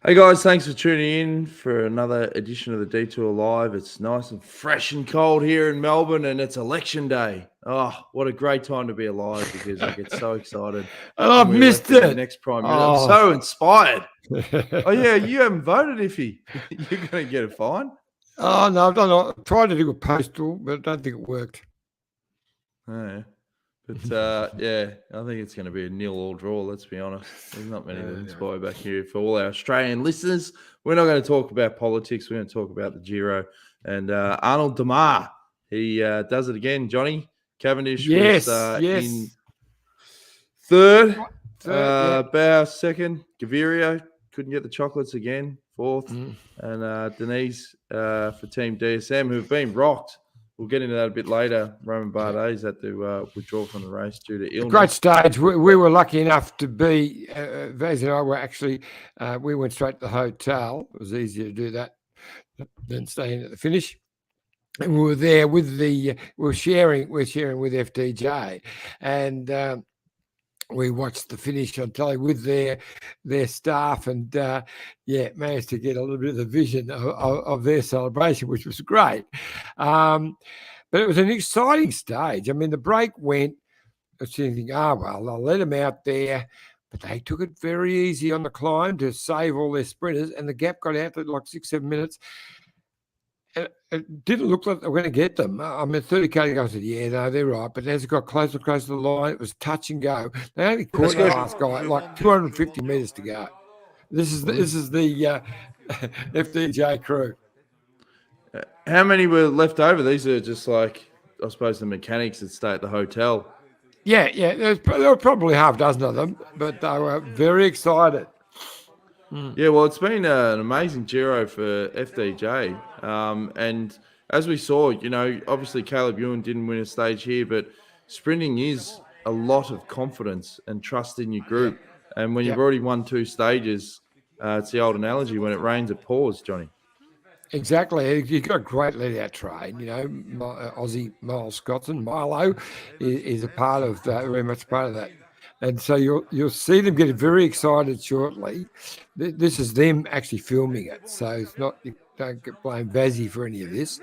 Hey guys, thanks for tuning in for another edition of the Detour Live. It's nice and fresh and cold here in Melbourne, and it's election day. Oh, what a great time to be alive because I get so excited And when I've we missed elected the it. next Prime Minister. I'm so inspired. Oh, yeah, you haven't voted, Iffy. You're going to get a fine. Oh, no, I've tried to do a postal, but I don't think it worked. Oh, yeah. But, yeah, I think it's going to be a 0-0 draw, let's be honest. There's not many that inspire back here. For all our Australian listeners, we're not going to talk about politics. We're going to talk about the Giro. And Arnaud Démare, he does it again, Johnny. Cavendish was in third. Bauer second. Gaviria couldn't get the chocolates again, fourth. And Denise for Team DSM, who've been rocked. We'll get into that a bit later. Romain Bardet's had to withdraw from the race due to illness. Great stage. We were lucky enough to be, Vaz and I were actually, we went straight to the hotel. It was easier to do that than staying at the finish. And we were there with we're sharing with FDJ. And we watched the finish on telly with their staff and, managed to get a little bit of the vision of their celebration, which was great. But it was an exciting stage. I mean, the break went, I was thinking, they'll let them out there. But they took it very easy on the climb to save all their sprinters, and the gap got out to like 6-7 minutes. It didn't look like they were going to get them. I mean, 30k ago, I said, yeah, no, they're right. But as it got closer and closer to the line, it was touch and go. They only caught the last guy like 250 metres to go. This is the FDJ crew. How many were left over? These are just like, I suppose, the mechanics that stay at the hotel. Yeah. There were probably half a dozen of them, but they were very excited. Yeah, well, it's been an amazing Giro for FDJ. And as we saw, obviously Caleb Ewan didn't win a stage here, but sprinting is a lot of confidence and trust in your group. And when you've already won 2 stages, it's the old analogy, when it rains, it pours, Johnny. Exactly. You've got a great let-out train. Aussie Miles Scotson, Milo, is a part of that, very much part of that. And so you'll see them get very excited shortly. This is them actually filming it, so it's not. You don't blame Vazzy for any of this.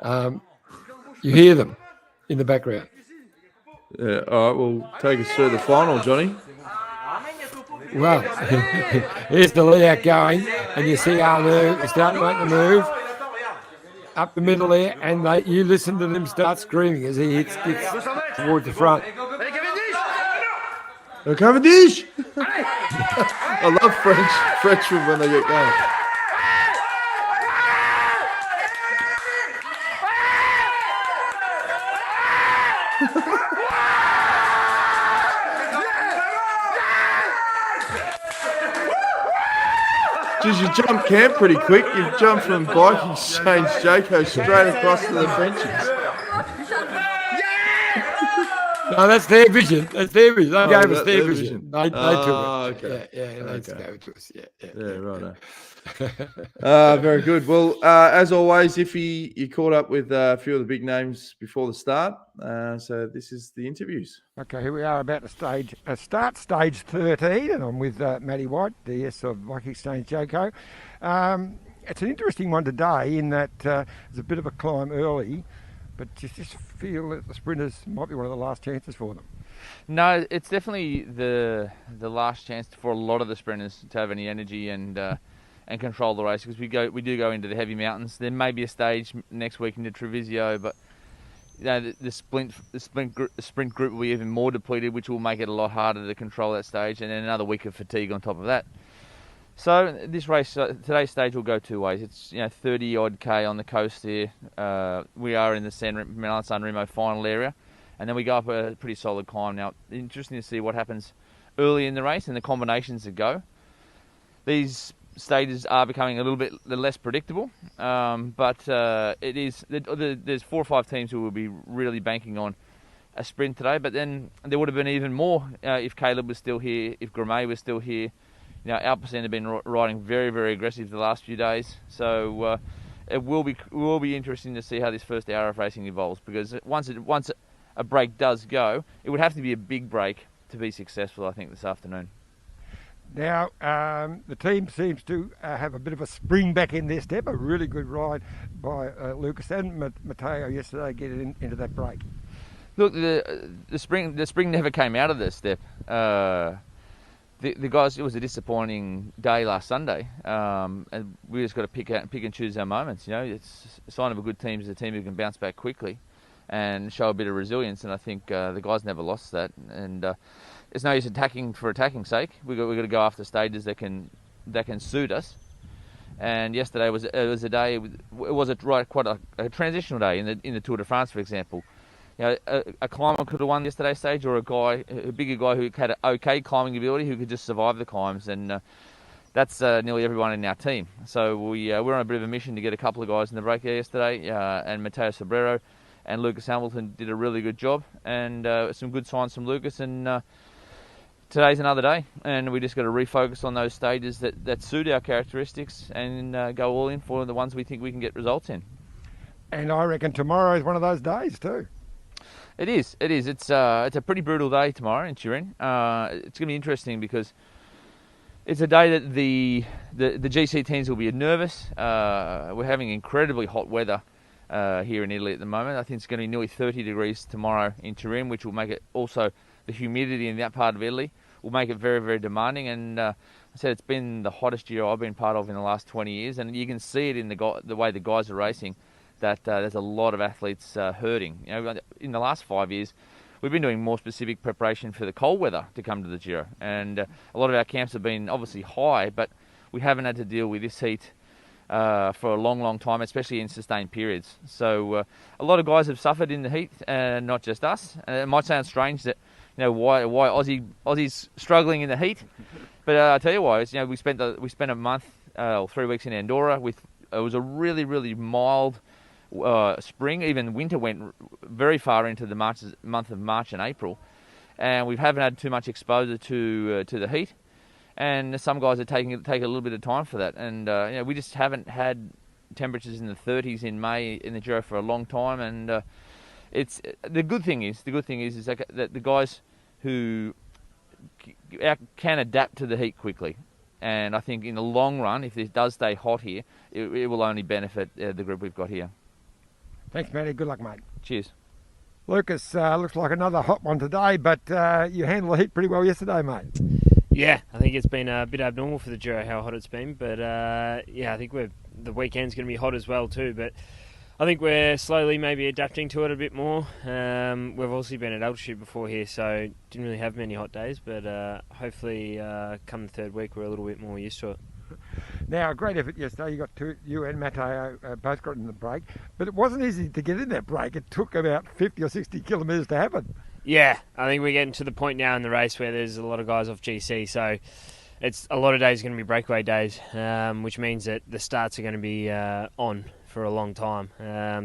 You hear them in the background. Yeah. All right. Well, take us through the final, Johnny. Well, here's the layout going, and you see Arnaud starting to make the move up the middle there, and you listen to them start screaming as he gets towards the front. Cavendish! I love Frenchmen when they get going. Geez, you jump camp pretty quick. You jump from Bike Exchange Jayco straight across to the benches. No, that's their vision. They gave us their vision. They took it. Okay. They gave it to us. Yeah, right. Very good. Well, as always, Iffy, you caught up with a few of the big names before the start. So this is the interviews. Okay, here we are about to start stage 13, and I'm with Matty White, DS of Bike Exchange Jayco. It's an interesting one today in that there's a bit of a climb early, but you just feel that the sprinters might be one of the last chances for them. No, it's definitely the last chance for a lot of the sprinters to have any energy and control the race, because we do go into the heavy mountains. There may be a stage next week into Trevorrow, but the sprint group will be even more depleted, which will make it a lot harder to control that stage, and then another week of fatigue on top of that. So this race, today's stage will go 2 ways. It's 30 odd K on the coast here. We are in the Milan San Remo final area, and then we go up a pretty solid climb. Now, interesting to see what happens early in the race and the combinations that go. These stages are becoming a little bit less predictable, but there's 4 or 5 teams who will be really banking on a sprint today. But then there would have been even more if Caleb was still here, if Grimet was still here. Alpecin have been riding very, very aggressive the last few days, so it will be interesting to see how this first hour of racing evolves, because once a break does go, it would have to be a big break to be successful, I think, this afternoon. Now, the team seems to have a bit of a spring back in their step. A really good ride by Lucas and Matteo yesterday getting into that break. Look, the spring never came out of their step. The guys, it was a disappointing day last Sunday, and we just got to pick and choose our moments. You know, it's a sign of a good team is a team who can bounce back quickly and show a bit of resilience. And I think the guys never lost that. And it's no use attacking for attacking's sake. We got to go after stages that can suit us. And yesterday was a day. It was quite a transitional day in the Tour de France, for example. You know, a climber could have won yesterday's stage, or a bigger guy who had an okay climbing ability who could just survive the climbs, and that's nearly everyone in our team. So we're on a bit of a mission to get a couple of guys in the break there yesterday, and Matteo Trevorrow and Lucas Hamilton did a really good job, and some good signs from Lucas, and today's another day, and we just got to refocus on those stages that suit our characteristics and go all in for the ones we think we can get results in. And I reckon tomorrow is one of those days too. It is. It's a pretty brutal day tomorrow in Turin. It's going to be interesting because it's a day that the GC teams will be nervous. We're having incredibly hot weather here in Italy at the moment. I think it's going to be nearly 30 degrees tomorrow in Turin, which will make it also the humidity in that part of Italy will make it very, very demanding. And I said it's been the hottest Giro I've been part of in the last 20 years, and you can see it in the way the guys are racing. That there's a lot of athletes hurting. You know, in the last 5 years, we've been doing more specific preparation for the cold weather to come to the Giro, and a lot of our camps have been obviously high, but we haven't had to deal with this heat for a long, long time, especially in sustained periods. So a lot of guys have suffered in the heat, not just us. It might sound strange that why Aussies struggling in the heat, but I tell you why. It's, we spent a month or 3 weeks in Andorra with it was a really, really mild. Spring, even winter went very far into the month of March and April, and we haven't had too much exposure to the heat. And some guys are take a little bit of time for that, and we just haven't had temperatures in the 30s in May in the Giro for a long time. And it's the good thing is that the guys who can adapt to the heat quickly. And I think in the long run, if it does stay hot here, it will only benefit the group we've got here. Thanks, Matty. Good luck, mate. Cheers. Lucas, looks like another hot one today, but you handled the heat pretty well yesterday, mate. Yeah, I think it's been a bit abnormal for the Giro how hot it's been, but I think the weekend's going to be hot as well too, but I think we're slowly maybe adapting to it a bit more. We've also been at altitude before here, so didn't really have many hot days, but hopefully come the third week we're a little bit more used to it. Now, a great effort yesterday. You and Matteo both got in the break, but it wasn't easy to get in that break. It took about 50 or 60 kilometres to happen. Yeah, I think we're getting to the point now in the race where there's a lot of guys off GC, so it's a lot of days going to be breakaway days, which means that the starts are going to be on for a long time.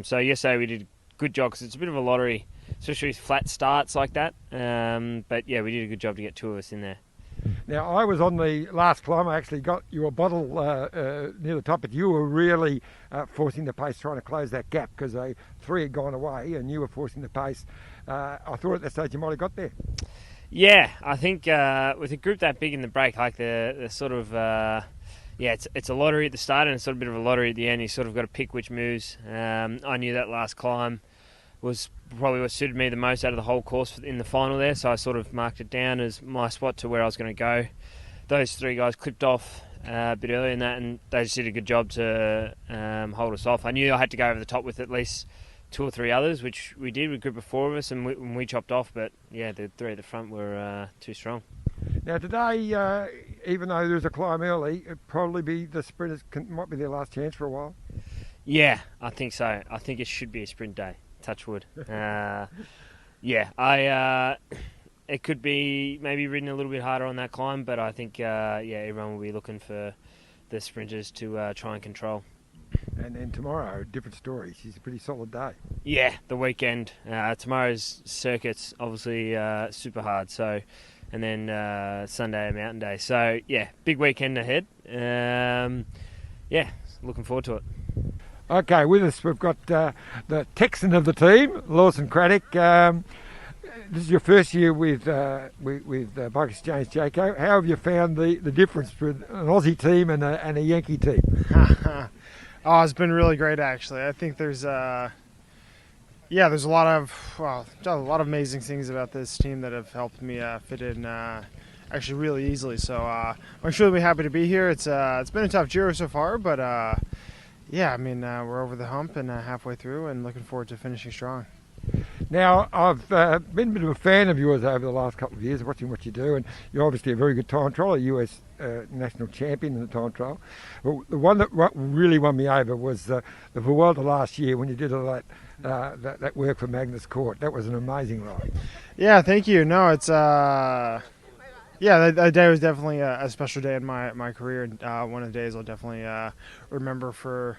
So yesterday we did a good job because it's a bit of a lottery, especially with flat starts like that. But yeah, we did a good job to get two of us in there. Now, I was on the last climb. I actually got you a bottle near the top, but you were really forcing the pace, trying to close that gap because three had gone away and you were forcing the pace. I thought at that stage you might have got there. Yeah, I think with a group that big in the break, like the sort of, it's a lottery at the start and it's sort of a bit of a lottery at the end. You sort of got to pick which moves. I knew that last climb was probably what suited me the most out of the whole course in the final there, so I sort of marked it down as my spot to where I was going to go. Those three guys clipped off a bit earlier in that, and they just did a good job to hold us off. I knew I had to go over the top with at least two or three others, which we did with a group of four of us, and we chopped off, but yeah, the three at the front were too strong. Now today, even though there's a climb early, it'd probably be the sprinters might be their last chance for a while. Yeah, I think so. I think it should be a sprint day. Touch wood. It could be maybe ridden a little bit harder on that climb, but I think everyone will be looking for the sprinters to try and control. And then tomorrow, different story. She's a pretty solid day. Yeah, the weekend. Tomorrow's circuit's obviously super hard. So, and then Sunday a mountain day. So yeah, big weekend ahead. Looking forward to it. Okay, with us we've got the Texan of the team, Lawson Craddock. this is your first year with Bike Exchange, Jaco. How have you found the difference between an Aussie team and a Yankee team? Oh, it's been really great, actually. I think there's there's a lot of amazing things about this team that have helped me fit in actually really easily. So I'm sure we'll be happy to be here. It's been a tough Giro so far, but we're over the hump and halfway through, and looking forward to finishing strong. Now, I've been a bit of a fan of yours over the last couple of years, watching what you do, and you're obviously a very good time trial, a US national champion in the time trial. Well, the one that really won me over was the Vuelta last year when you did all that work for Magnus Court. That was an amazing ride. Yeah, thank you. No, it's that day was definitely a special day in my career, and one of the days I'll definitely remember for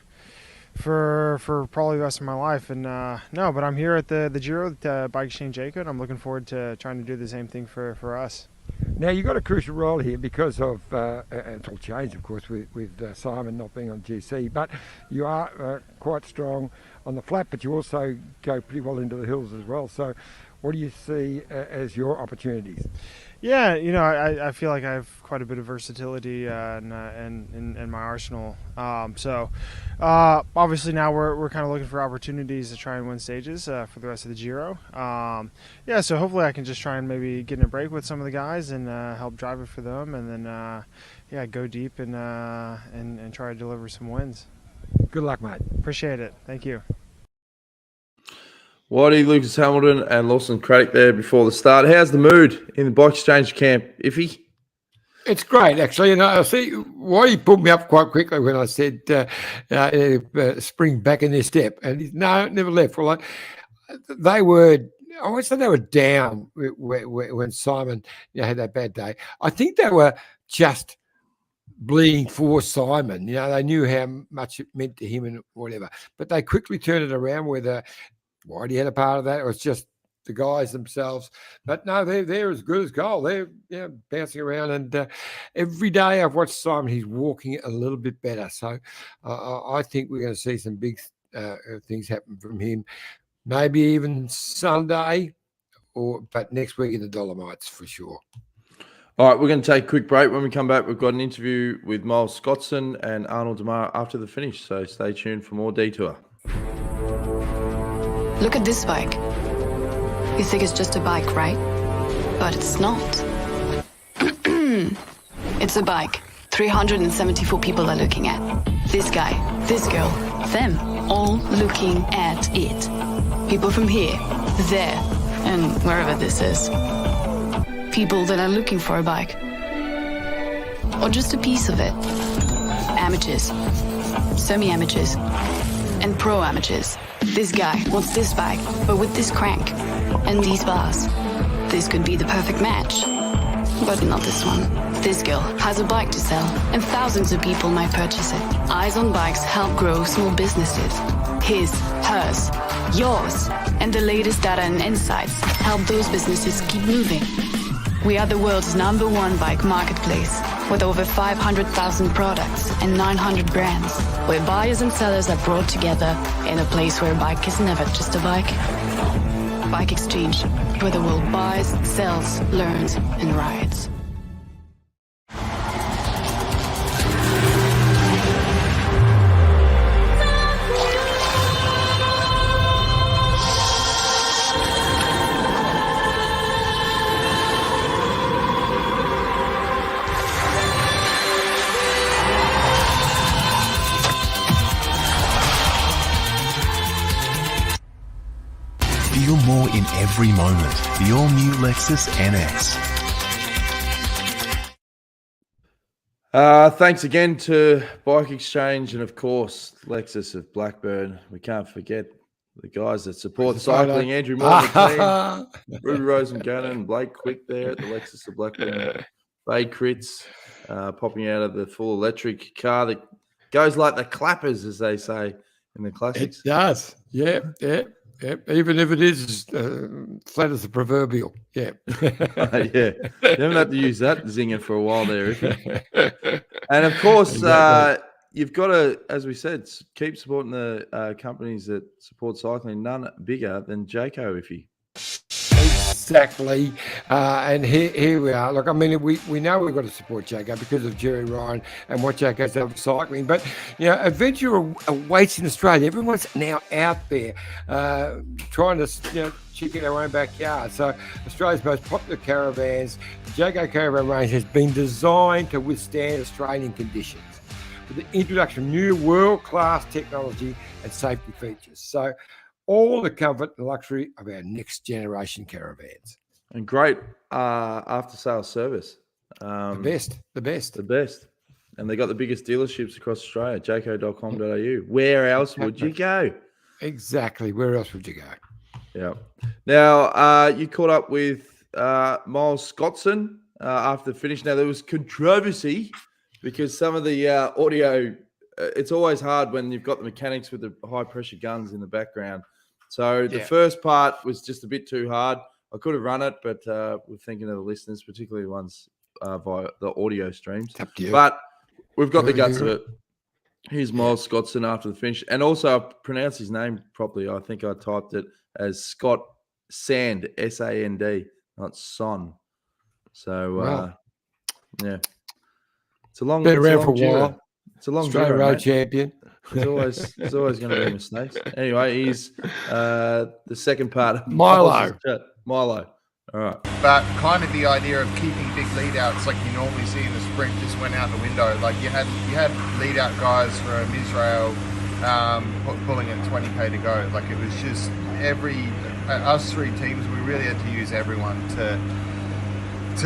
probably the rest of my life. And but I'm here at the Giro at Bike Exchange Jaco, and I'm looking forward to trying to do the same thing for us. Now, you've got a crucial role here because of, it's all changed, of course, with Simon not being on GC, but you are quite strong on the flat, but you also go pretty well into the hills as well. So what do you see as your opportunities? Yeah, I feel like I have quite a bit of versatility in my arsenal. Obviously now we're kind of looking for opportunities to try and win stages for the rest of the Giro. So hopefully I can just try and maybe get in a break with some of the guys and help drive it for them, and then go deep and try to deliver some wins. Good luck, mate. Appreciate it. Thank you. Whitey, Lucas Hamilton, and Lawson Craddock there before the start. How's the mood in the Bike Exchange camp, Iffy? It's great, actually. I see Whitey pulled me up quite quickly when I said spring back in their step. And never left. Well, I would say they were down when Simon had that bad day. I think they were just bleeding for Simon. They knew how much it meant to him and whatever. But they quickly turned it around, whether Whitey had a part of that, or it's just the guys themselves. But no, they're as good as gold. They're bouncing around, and every day I've watched Simon, he's walking a little bit better. So I think we're going to see some big things happen from him. Maybe even Sunday, but next week in the Dolomites for sure. All right, we're going to take a quick break. When we come back, we've got an interview with Miles Scotson and Arnaud Démare after the finish. So stay tuned for more Detour. Look at this bike. You think it's just a bike, right? But it's not. It's a bike 374 people are looking at. This guy, this girl, them, all looking at it. People from here, there, and wherever this is. People that are looking for a bike. Or just a piece of it. Amateurs, semi-amateurs, and pro-amateurs. This guy wants this bike, but with this crank and these bars. This could be the perfect match. But not this one. This girl has a bike to sell, and thousands of people might purchase it. Eyes on Bikes help grow small businesses. His, hers, yours, and the latest data and insights help those businesses keep moving. We are the world's #1 bike marketplace, with over 500,000 products and 900 brands, where buyers and sellers are brought together in a place where a bike is never just a bike. Bike Exchange, where the world buys, sells, learns, and rides. Feel more in every moment. The all-new Lexus NX. Thanks again to Bike Exchange and, of course, Lexus of Blackburn. We can't forget the guys that support cycling. Andrew Moore, Ruby Rosen-Gannon, and Blake Quick there at the Lexus of Blackburn. Fade Crits popping out of the full electric car that goes like the clappers, as they say in the classics. It does. Yeah. Even if it is flat as the proverbial. Yeah. Yeah. You haven't had to use that zinger for a while there, And of course, exactly. You've got to, as we said, keep supporting the companies that support cycling. None bigger than Jaco, Iffy. Exactly. And here we are. Look, I mean, we know we've got to support Jacko because of Jerry Ryan and what Jacko's done for cycling. But, adventure awaits in Australia. Everyone's now out there trying to, check in our own backyard. So Australia's most popular caravans, the Jacko Caravan range, has been designed to withstand Australian conditions with the introduction of new world-class technology and safety features. So all the comfort and luxury of our next generation caravans. And great after-sales service. The best. And they got the biggest dealerships across Australia, jco.com.au. Where else would you go? Exactly. Where else would you go? Yeah. Now, you caught up with Miles Scotson after the finish. Now, there was controversy because some of the audio, it's always hard when you've got the mechanics with the high-pressure guns in the background. So the first part was just a bit too hard. I could have run it, but we're thinking of the listeners, particularly the ones via the audio streams. It's up to you. But we've got the guts of it. Here's Miles Scotson after the finish. And also, I pronounced his name properly. I think I typed it as Scott Sand, S-A-N-D, not Son. So, it's a long been around for a Giro. while. It's a long Australian Giro, road mate. champion. There's always going to be mistakes. Anyway, he's the second part of Milo. Milo. All right. But kind of the idea of keeping big lead outs like you normally see in the sprint just went out the window. Like you had lead out guys from Israel pulling at 20k to go. Like it was just us three teams, we really had to use everyone to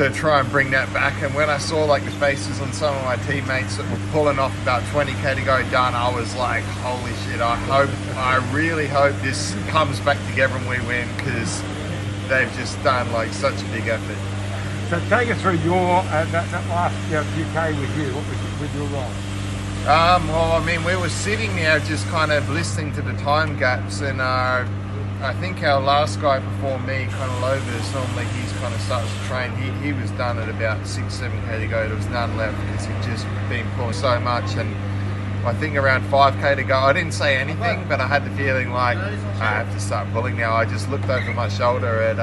try and bring that back. And when I saw like the faces on some of my teammates that were pulling off about 20k to go done, I was like, holy shit, I really hope this comes back together and we win, because they've just done like such a big effort. So take us through your that last UK with you. What was with your role? Well, I mean, we were sitting there just kind of listening to the time gaps, and I think our last guy before me, kind of Lovers, normally he's kind of starts to train. He was done at about 6-7k to go. There was none left because he'd just been pulling so much, and I think around 5k to go. I didn't say anything, but I had the feeling like I have to start pulling now. I just looked over my shoulder at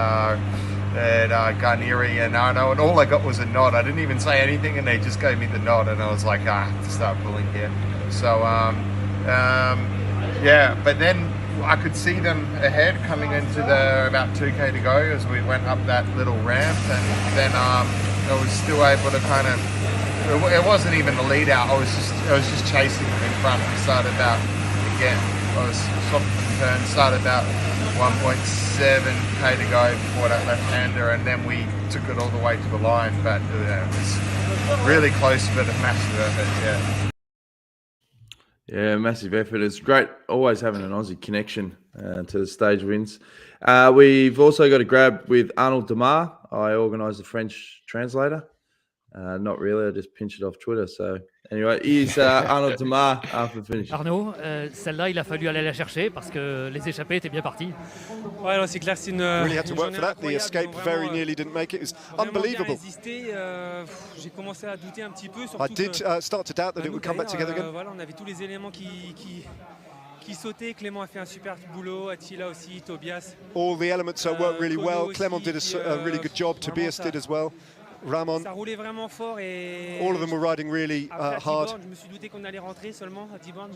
Garnieri and Arnaud, and all I got was a nod. I didn't even say anything, and they just gave me the nod, and I was like, I have to start pulling here. So, but then I could see them ahead coming into the about 2k to go as we went up that little ramp, and then I was still able to kind of. It wasn't even a lead out. I was just chasing them in front. We started about I was swapping from turn. Started about 1.7k to go before that left-hander, and then we took it all the way to the line. But it was really close, but a massive effort. Yeah, massive effort. It's great always having an Aussie connection to the stage wins. We've also got a grab with Arnaud Démare. I organised the French translator. Not really, I just pinched it off Twitter. So anyway, here's Arnaud Démare after the finish. Arnaud, celle-là, il a fallu aller la chercher parce que les échappées étaient bien parties. Ouais, alors c'est clair, c'est une. Really had to work for that. The escape very nearly didn't make it. It was unbelievable. J'ai commencé à douter un petit peu. I did start to doubt that it would come back together again. Voilà, on avait tous les éléments qui sautaient. Clément a fait un super boulot, Attila aussi, Tobias. All the elements worked really well. Clément did a really good job. Tobias did as well. Ramon. Ça roulait vraiment fort et all of them were riding really hard. Je me suis douté qu'on allait rentrer seulement à Tiborn.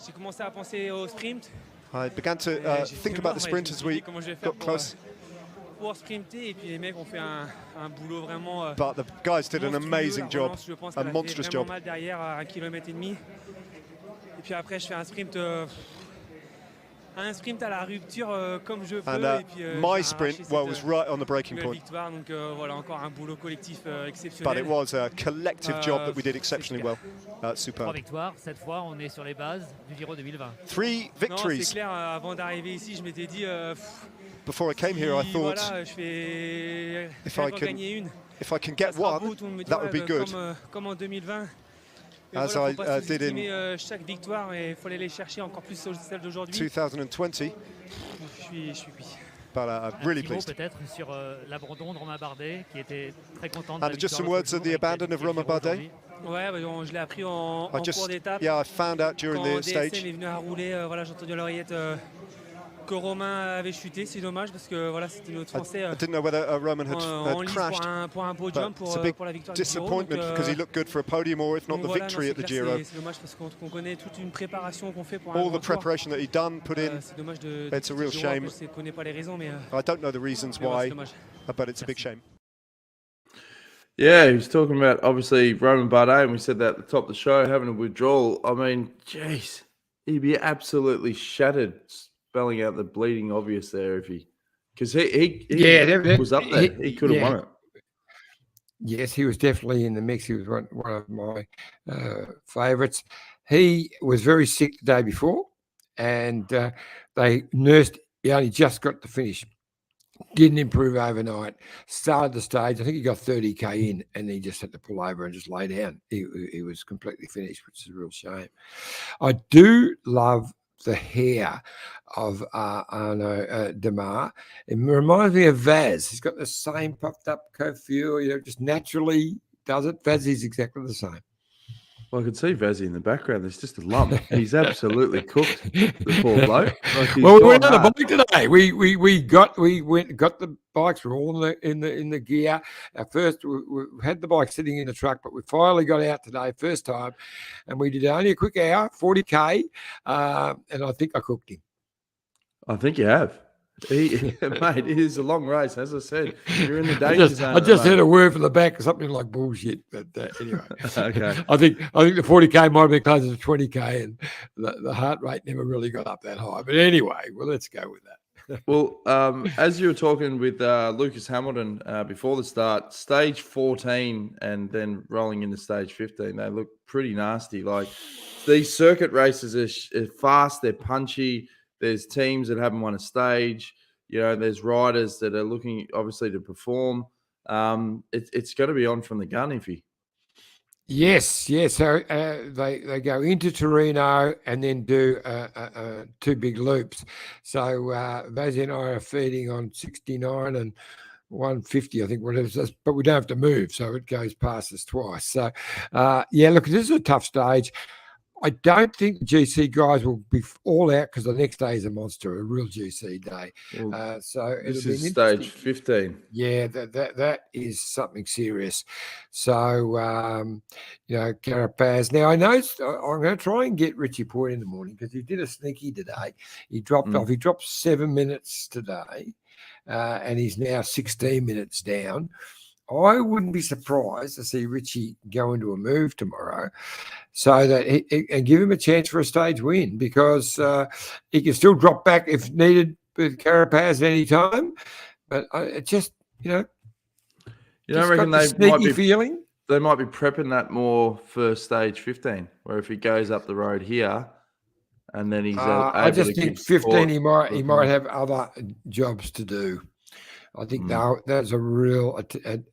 J'ai commencé à penser au sprint. I began to think about the sprint as we got close. Pour sprinter, et puis les mecs ont fait un boulot vraiment. But the guys did an amazing job, a monstrous job. Mal derrière à 1,5 km. Et puis après je fais un sprint à la rupture comme je peux. And et puis, my sprint was right on the breaking point. Victoire, donc voilà, encore un boulot collectif exceptionnel. But it was a collective job that we did exceptionally well. Superb. 3 victoires, cette fois on est sur les bases du Giro 2020. 3 victories. Non, c'est clair, avant d'arriver ici, je m'étais dit before I came here I thought voilà, je vais if I can get one, that would be good. Comme en 2020. As voilà, I did in chaque victoire, et il faut aller les chercher encore plus celle d'aujourd'hui. 2020. Je suis But really pleased. Peut-être sur l'abandon de Romain Bardet, qui était très content de And just some words of the abandon of Romain Bardet. Ouais, je l'ai appris en cours d'étape. Yeah, I found out during the stage. DSM est venu à rouler, voilà, j'ai entendu à l'oreillette que Romain avait chuté, c'est dommage parce que voilà, c'était notre Français I didn't know whether Roman had en lice crashed. pour un podium, But it's a big pour la victoire du Giro. Donc, disappointment because he looked good for a podium or if not the voilà, victory non, at the clair, Giro. c'est dommage parce qu'on connaît toute une préparation qu'on fait pour un All grand the tour. preparation that he done, put in. C'est dommage de It's a real Giro, shame. Je ne connais pas les raisons, mais I don't know the reasons why, but it's a big shame. Yeah, he was talking about obviously Romain Bardet, and we said that at the top of the show, having a withdrawal. I mean, jeez, he'd be absolutely shattered, spelling out the bleeding obvious there if he, because he was up there. He could have won it. Yes, he was definitely in the mix. He was one of my favourites. He was very sick the day before, and they nursed. He only just got to finish. Didn't improve overnight. Started the stage. I think he got 30k in, and he just had to pull over and just lay down. He was completely finished, which is a real shame. I do love the hair of Arnaud Démare. It reminds me of Vaz. He's got the same puffed up coiffure. Just naturally does it. Vaz is exactly the same. Well, I could see Vazzy in the background. There's just a lump. He's absolutely cooked, the poor bloke. Well, we went on a bike today. We got the bikes. We're all in the gear. At first, we had the bike sitting in the truck, but we finally got out today, first time, and we did only a quick hour, 40k, and I think I cooked him. I think you have. Mate, it is a long race. As I said, you're in the danger zone. I just heard a word from the back, something like bullshit. But anyway, okay. I think the 40k might have been closer to 20k, and the heart rate never really got up that high. But anyway, well, let's go with that. Well, as you were talking with Lucas Hamilton before the start, stage 14 and then rolling into stage 15, they look pretty nasty. Like these circuit races are fast, they're punchy. There's teams that haven't won a stage. There's riders that are looking, obviously, to perform. It's got to be on from the gun, Iffy. Yes. So they go into Torino and then do two big loops. So Vazzy and I are feeding on 69 and 150, I think, whatever it is, but we don't have to move, so it goes past us twice. So, look, this is a tough stage. I don't think the GC guys will be all out because the next day is a monster, a real GC day. So this is stage 15. Yeah, that is something serious. So, Carapaz. Now, I know I'm going to try and get Richie Point in the morning because he did a sneaky today. He dropped off. He dropped 7 minutes today, and he's now 16 minutes down. I wouldn't be surprised to see Richie go into a move tomorrow so that and give him a chance for a stage win because he can still drop back if needed with Carapaz at any time. But it just, you don't reckon they might be feeling? They might be prepping that more for stage 15, where if he goes up the road here and then he's I just think 15 he might have other jobs to do. I think there's a real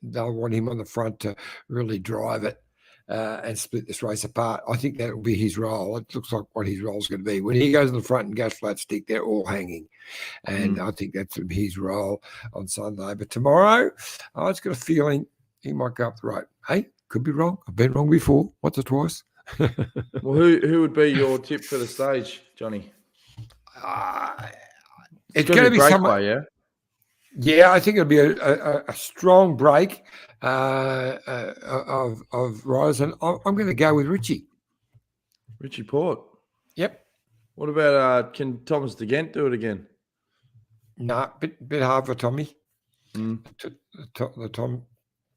they'll want him on the front to really drive it and split this race apart. I think that will be his role. It looks like what his role is going to be. When he goes in the front and goes flat stick, they're all hanging. And I think that's his role on Sunday. But tomorrow, I just got a feeling he might go up the road. Hey, could be wrong. I've been wrong before, once or twice. Well, who would be your tip for the stage, Johnny? It's going to be someone. Yeah. Yeah, I think it'll be a strong break of riders, and I'm going to go with Richie. Richie Port. Yep. What about can Thomas de Gent do it again? No, bit hard for Tommy. The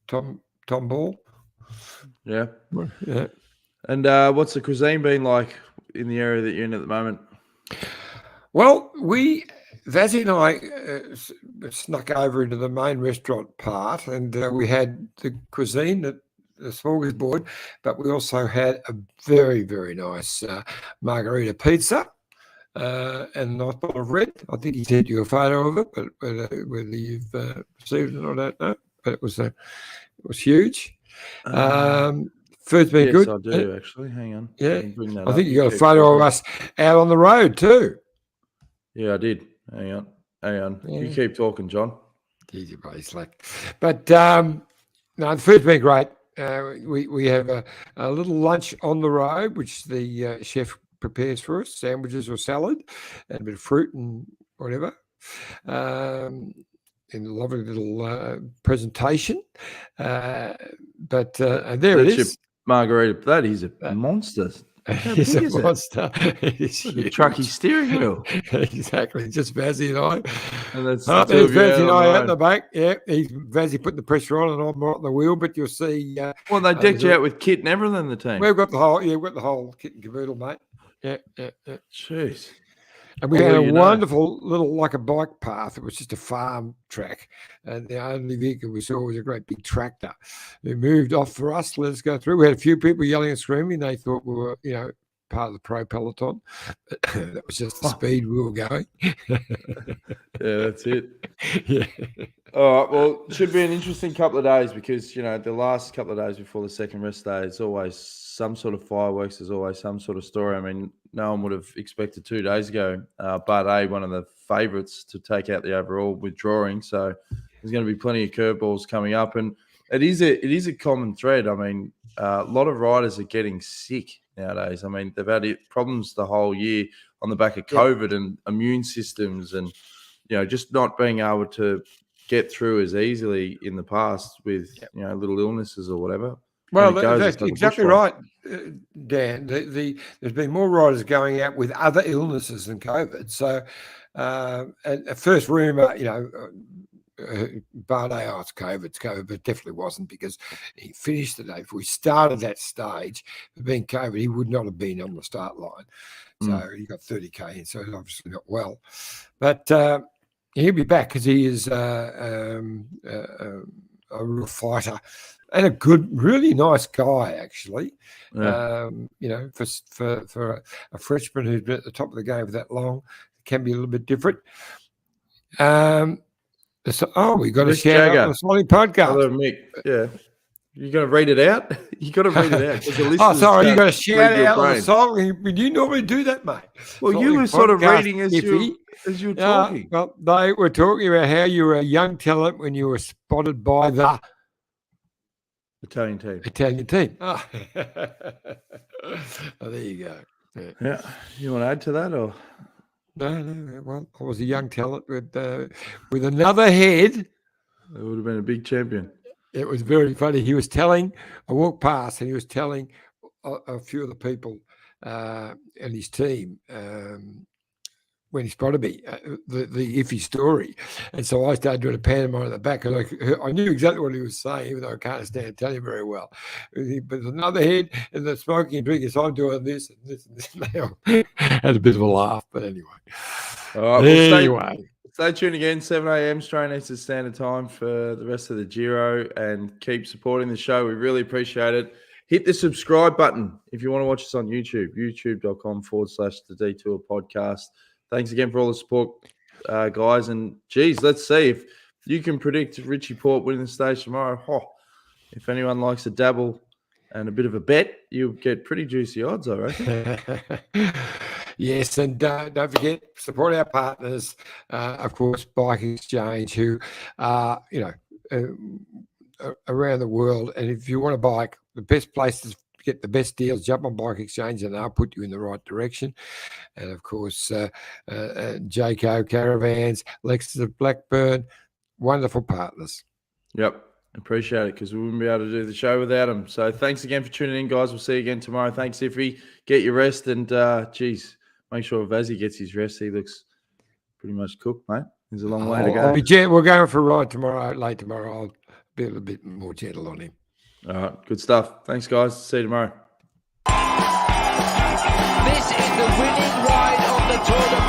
Tom Ball. Yeah. Yeah. And what's the cuisine been like in the area that you're in at the moment? Well, Vazzy and I snuck over into the main restaurant part, and we had the cuisine, the smorgasbord, but we also had a very, very nice margarita pizza and a nice bottle of red. I think he sent you a photo of it, but whether you've received it, I don't know. But it was huge. Food's been good. Yes, I do actually. Hang on. Yeah, I think you got a photo of us out on the road too. Yeah, I did. Hang on. Yeah. You keep talking, John. Easy, buddy, slack. But no, the food's been great. We have a little lunch on the road, which the chef prepares for us: sandwiches or salad, and a bit of fruit and whatever. In a lovely little presentation. But there it is. Margarita, that is a monster. He's a monster. It is a trucky steering wheel. Exactly. Just Vazzy and I. And that's there's Vazzy and I out in the back. Yeah, he's Vazzy putting the pressure on, and I'm right on the wheel. But you'll see. Well, they decked you out with kit and everything. The team. We've got the whole. Yeah, we've got the whole kit and caboodle, mate. Yeah. Jeez. And we had a wonderful little, like a bike path. It was just a farm track. And the only vehicle we saw was a great big tractor. They moved off for us, let us go through. We had a few people yelling and screaming. They thought we were, part of the pro peloton. That was just the speed we were going. Yeah, that's it. Yeah. All right. Well, it should be an interesting couple of days because, the last couple of days before the second rest day, it's always some sort of fireworks. There's always some sort of story. I mean, no one would have expected 2 days ago, Bardet, one of the favourites to take out the overall, withdrawing. So there's going to be plenty of curveballs coming up. And it is a common thread. I mean, a lot of riders are getting sick nowadays. I mean, they've had problems the whole year on the back of COVID and immune systems and, just not being able to get through as easily in the past with, little illnesses or whatever. Well, that's exactly right, Dan. There's been more riders going out with other illnesses than COVID. So, at first rumour, Bardet, it's COVID, but it definitely wasn't because he finished the day. If we started that stage, for being COVID, he would not have been on the start line. So he got 30K in, so he's obviously not well. But he'll be back because he is a real fighter. And a good, really nice guy, actually. Yeah. For a freshman who's been at the top of the game for that long, it can be a little bit different. We got a shout out on the Solid podcast. Hello, Mick. Yeah. You're going to read it out? You got to read it out. Sorry, you got to shout out on the song. You normally do that, mate. Well, you were sort of reading as you were talking. Well, they were talking about how you were a young talent when you were spotted by the Italian team. Oh. There you go. Yeah. You want to add to that or? No. Well, I was a young talent with another head. It would have been a big champion. It was very funny. I walked past and he was telling a few of the people and his team when he spotted me, the iffy story. And so I started doing a pantomime at the back and I knew exactly what he was saying, even though I can't understand Italian very well. But another head and the smoking and drinking, so I'm doing this and this and this. And they all had a bit of a laugh, but anyway. All right, stay tuned again, 7 a.m. Australian Eastern Standard Time for the rest of the Giro and keep supporting the show. We really appreciate it. Hit the subscribe button if you want to watch us on YouTube, youtube.com/the Detour Podcast. Thanks again for all the support, guys. And, geez, let's see if you can predict Richie Porte winning the stage tomorrow. If anyone likes to dabble and a bit of a bet, you'll get pretty juicy odds, I reckon. Yes, and don't forget, support our partners, of course, Bike Exchange, who are, around the world. And if you want a bike, the best place to get the best deals, jump on Bike Exchange and they'll put you in the right direction. And, of course, Jayco Caravans, Lexus of Blackburn, wonderful partners. Yep. Appreciate it because we wouldn't be able to do the show without them. So thanks again for tuning in, guys. We'll see you again tomorrow. Thanks, Iffy. Get your rest and, make sure Vazzy gets his rest. He looks pretty much cooked, mate. There's a long way to go. We're going for a ride late tomorrow. I'll be a little bit more gentle on him. All right. Good stuff. Thanks, guys. See you tomorrow. This is the winning ride of the Tour de